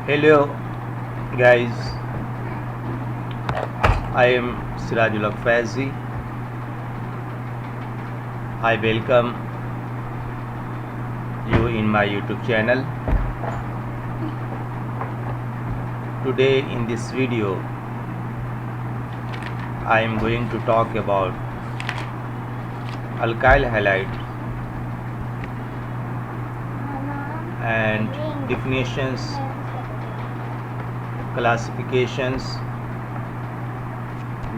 Hello guys, I am Sirajul Faizi. I welcome you in my YouTube channel. Today in this video I am going to talk about alkyl halide and definitions, classifications,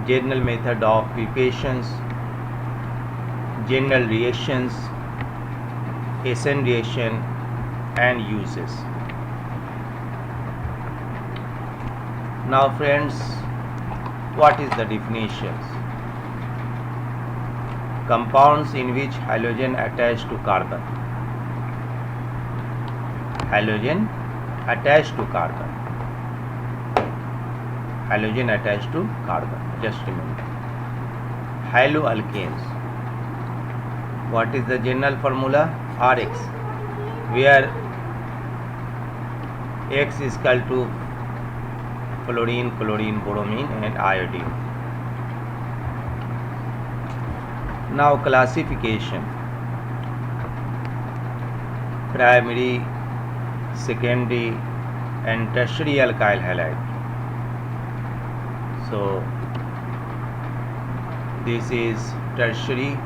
general method of preparations, general reactions, SN reaction and uses. Now friends, what is the definitions? Compounds in which halogen attached to carbon. Halogen attached to carbon. Halogen attached to carbon. Just remember. Haloalkanes. What is the general formula? Rx, where X is equal to fluorine, chlorine, bromine and iodine. Now classification. Primary, secondary and tertiary alkyl halide. So this is tertiary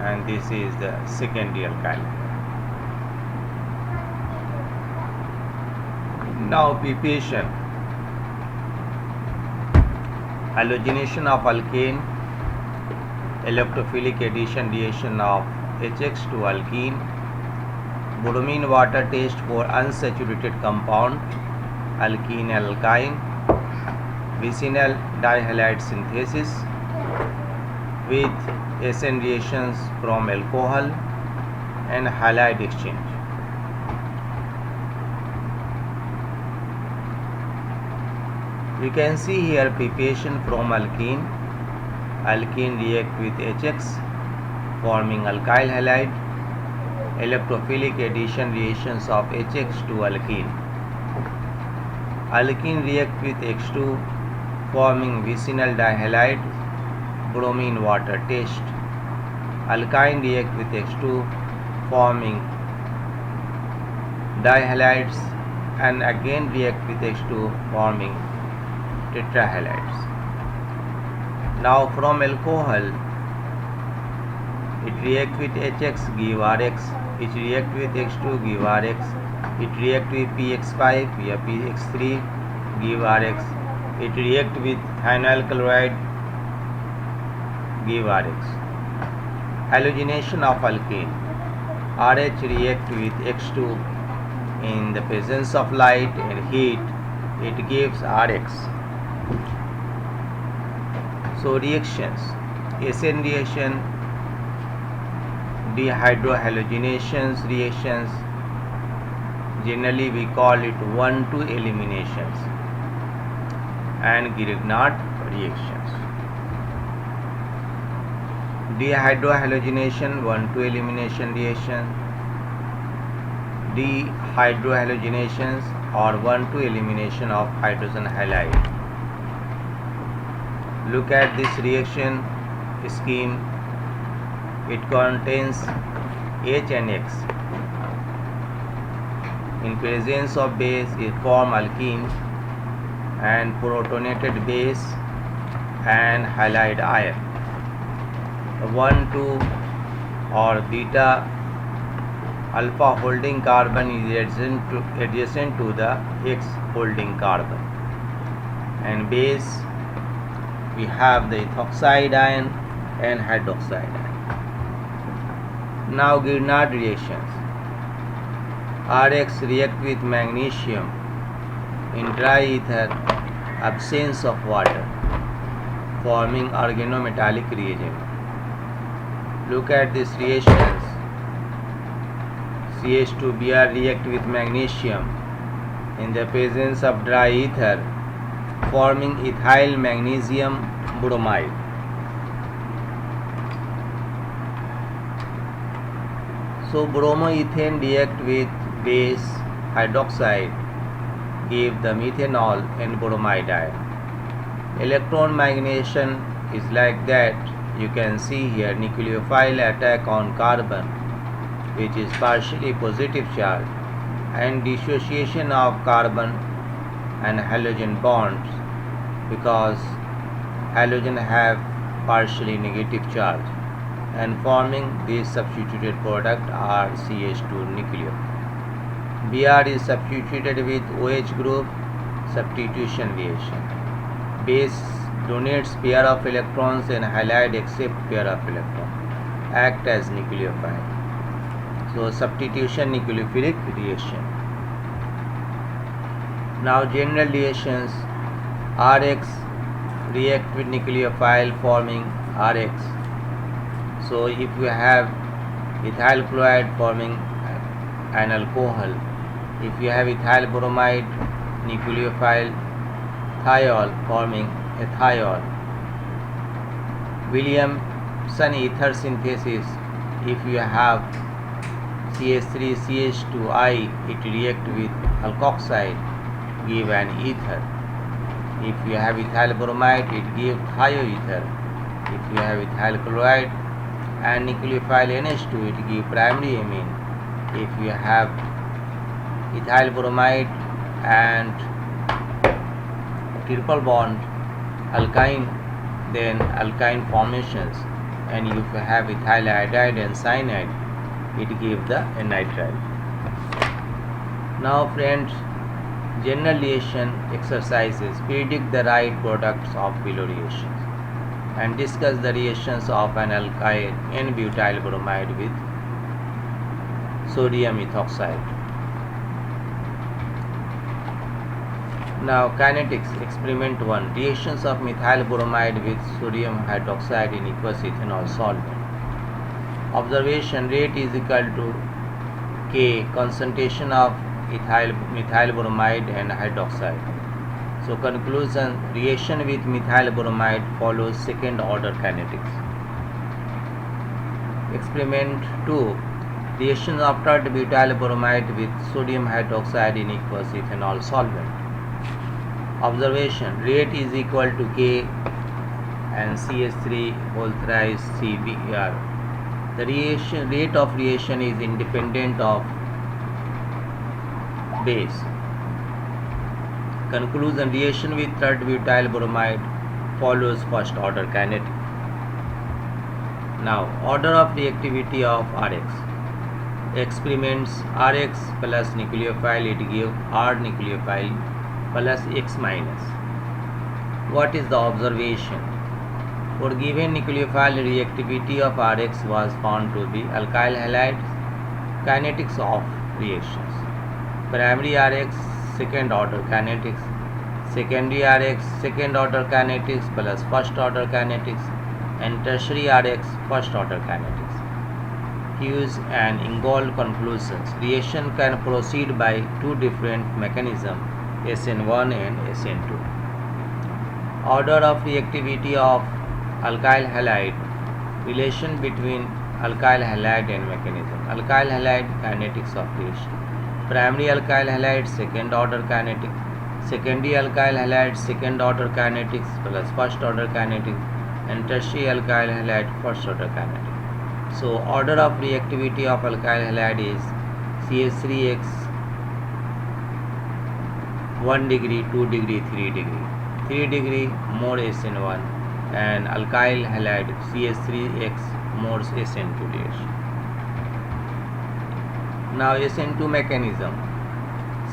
and this is the secondary alkyl. Now preparation. Halogenation of alkane, electrophilic addition reaction of HX to alkene, bromine water test for unsaturated compound, alkene alkyne, vicinal dihalide synthesis with SN reactions from alcohol and halide exchange. You can see here preparation from alkene. Alkene react with HX forming alkyl halide. Electrophilic addition reactions of HX to alkene. Alkene react with X2 forming vicinal dihalide, bromine water test. Alkyne react with X2 forming dihalides and again react with X2 forming tetrahalides. Now from alcohol, it react with HX give Rx, it react with X2 give Rx, it react with PX5 via PX3 give Rx, it react with phenyl chloride give Rx. Halogenation of alkane. RH react with X2 in the presence of light and heat, it gives Rx. So reactions, SN reaction, dehydrohalogenations reactions, generally we call it 1,2 eliminations, and Grignard reactions. Dehydrohalogenation 1,2 elimination reaction, dehydrohalogenations or 1,2 elimination of hydrogen halide. Look at this reaction scheme. It contains H and X. In presence of base, it forms alkene and protonated base and halide ion. 1,2 or beta alpha holding carbon is adjacent to the X holding carbon, and base we have the ethoxide ion and hydroxide ion. Now Grignard reactions. Rx react with magnesium in dry ether, absence of water, forming organometallic reagent. Look at these reactions. CH2Br react with magnesium in the presence of dry ether, forming ethyl magnesium bromide. So bromoethane react with base hydroxide give the methanol and bromide ion. Electron migration is like that. You can see here nucleophile attack on carbon, which is partially positive charge, and dissociation of carbon and halogen bonds, because halogen have partially negative charge, and forming this substituted product are CH2 nucleo. Br is substituted with OH group, substitution reaction. Base donates pair of electrons and halide accept pair of electrons, act as nucleophile. So substitution nucleophilic reaction. Now general reactions. Rx react with nucleophile forming Rx. So if you have ethyl chloride forming an alcohol, if you have ethyl bromide, nucleophile thiol forming ethiol. Williamson ether synthesis, if you have CH3CH2I, it react with alkoxide, give an ether. If you have ethyl bromide, it gives thioether. If you have ethyl chloride and nucleophile NH2, it gives primary amine. If you have ethyl bromide and triple bond alkyne, then alkyne formations, and if you have ethyl iodide and cyanide, it gives the nitrile. Now friends, general reaction exercises. Predict the right products of below reactions and discuss the reactions of an alkyl N-butyl bromide with sodium ethoxide. Now kinetics. Experiment 1. Reactions of methyl bromide with sodium hydroxide in aqueous ethanol solvent. Observation. Rate is equal to K, concentration of methyl bromide and hydroxide. So conclusion. Reaction with methyl bromide follows second order kinetics. Experiment 2. Reaction of butyl bromide with sodium hydroxide in aqueous ethanol solvent. Observation. Rate is equal to K and CH3 whole thrice CBr. The rate of reaction is independent of base. Conclusion. Reaction with butyl bromide follows first order kinetic. Now order of reactivity of Rx. Experiments. Rx plus nucleophile, it gives R nucleophile plus X minus. What is the observation? For given nucleophile, reactivity of Rx was found to be alkyl halides. Kinetics of reactions. Primary Rx second order kinetics, secondary Rx second order kinetics plus first order kinetics, and tertiary Rx first order kinetics. Hughes and Ingold conclusions. Reaction can proceed by two different mechanisms, SN1 and SN2. Order of reactivity of alkyl halide. Relation between alkyl halide and mechanism. Alkyl halide kinetics of reaction. Primary alkyl halide second order kinetics, secondary alkyl halide second order kinetics plus first order kinetics, and tertiary alkyl halide first order kinetics. So order of reactivity of alkyl halide is CH3X 1 degree, 2 degree, 3 degree. 3 degree more SN1, and alkyl halide CH3X more SN2 reaction. Now SN2 mechanism.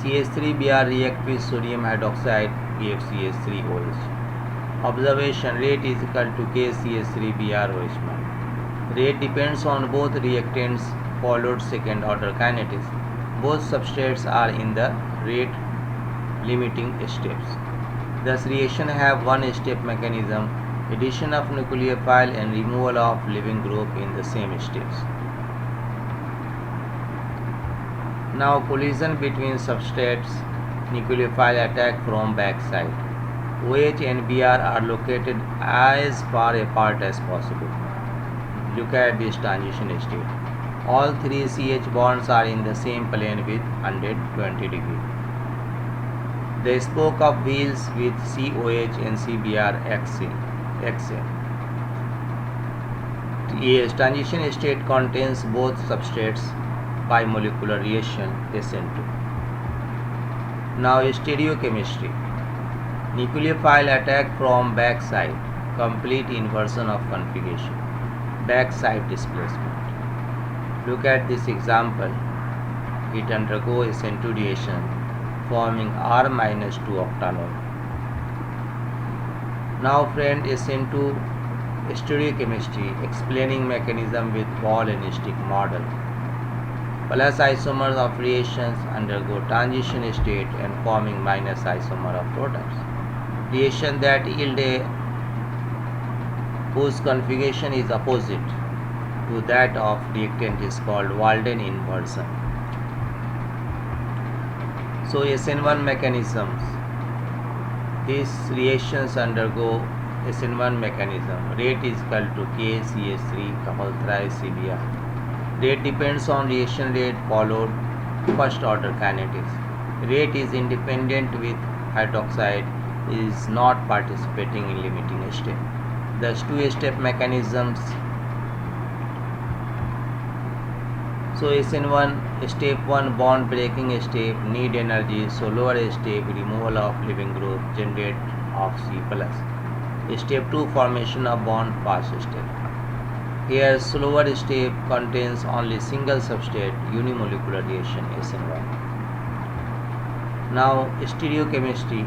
CH3Br react with sodium hydroxide, gives CH3OH. Observation. Rate is equal to K CH3BrOH-. Rate depends on both reactants followed second order kinetics. Both substrates are in the rate limiting steps. Thus reaction have one step mechanism, addition of nucleophile and removal of leaving group in the same steps. Now collision between substrates, nucleophile attack from backside. OH and Br are located as far apart as possible. Look at this transition state. All three CH bonds are in the same plane with 120 degree. They spoke of wheels with COH and CBr-XN. Yes, transition state contains both substrates by molecular reaction SN2. Now stereochemistry. Nucleophile attack from backside, complete inversion of configuration, backside displacement. Look at this example. It undergoes SN2 reaction forming R-2 octanol. Now friend, SN2 stereochemistry, explaining mechanism with ball and stick model. Plus isomers of reactions undergo transition state and forming minus isomer of products. Reaction that yield a whose configuration is opposite to that of reactant is called Walden inversion. So SN1 mechanisms. These reactions undergo SN1 mechanism. Rate is equal to KCH3 coupled thrice CBr. Rate depends on reaction rate followed first order kinetics. Rate is independent with hydroxide is not participating in limiting step. Thus two-step mechanisms. So SN1 step 1 bond breaking step need energy, so lower step removal of leaving group generate of C+. Step 2 formation of bond fast step. Here slower step contains only single substrate unimolecular reaction SN1. Now stereochemistry.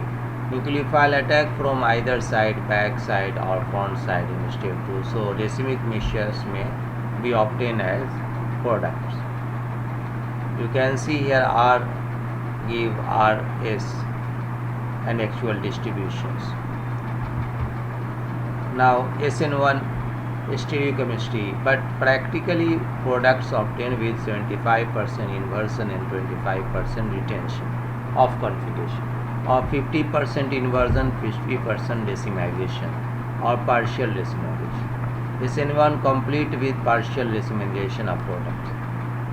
Nucleophile attack from either side, back side or front side in step 2. So racemic mixtures may be obtained as products. You can see here R give RS and actual distributions. Now SN1 stereochemistry, but practically products obtained with 75% inversion and 25% retention of configuration, or 50% inversion, 50% decimalization or partial decimalization. SN1 complete with partial decimalization of products.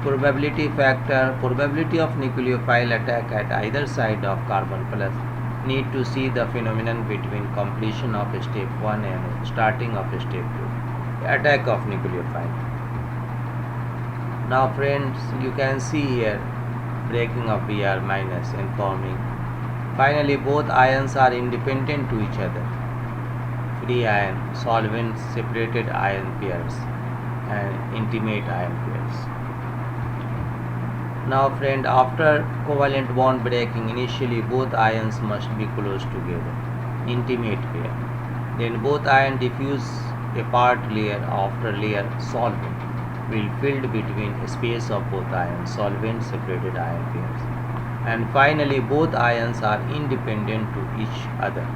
Probability factor, probability of nucleophile attack at either side of carbon plus. Need to see the phenomenon between completion of step 1 and starting of step 2. Attack of nucleophile. Now friends, you can see here breaking of Br minus and forming. Finally both ions are independent to each other. Free ion, solvent separated ion pairs and intimate ion pairs. Now friend, after covalent bond breaking, initially both ions must be close together, intimate pair. Then both ions diffuse apart layer after layer solvent will filled between space of both ions, solvent separated ion pairs. And finally both ions are independent to each other,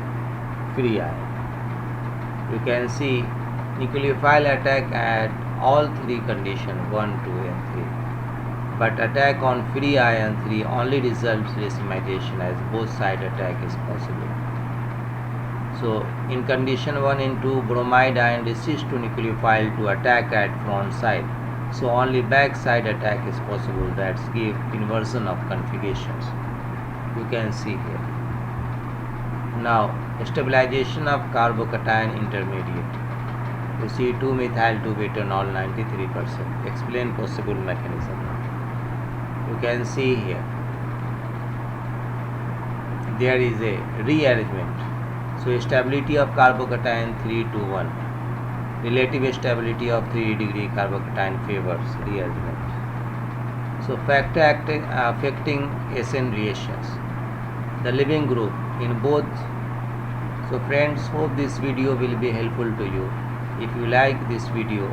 free ion. You can see nucleophile attack at all three conditions 1, 2 and 3. But attack on free ion 3 only results decimalization as both side attack is possible. So in condition 1 and 2, bromide ion resists to nucleophile to attack at front side. So only back side attack is possible, that give inversion of configurations. You can see here. Now stabilization of carbocation intermediate. You see 2-methyl 2-butanol 93%. Explain possible mechanism. You can see here there is a rearrangement. So stability of carbocation 3 to 1. Relative stability of 3 degree carbocation favors rearrangement. So factor affecting SN reactions. The leaving group in both. So friends, hope this video will be helpful to you. If you like this video,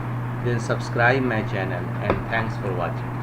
then subscribe my channel, and thanks for watching.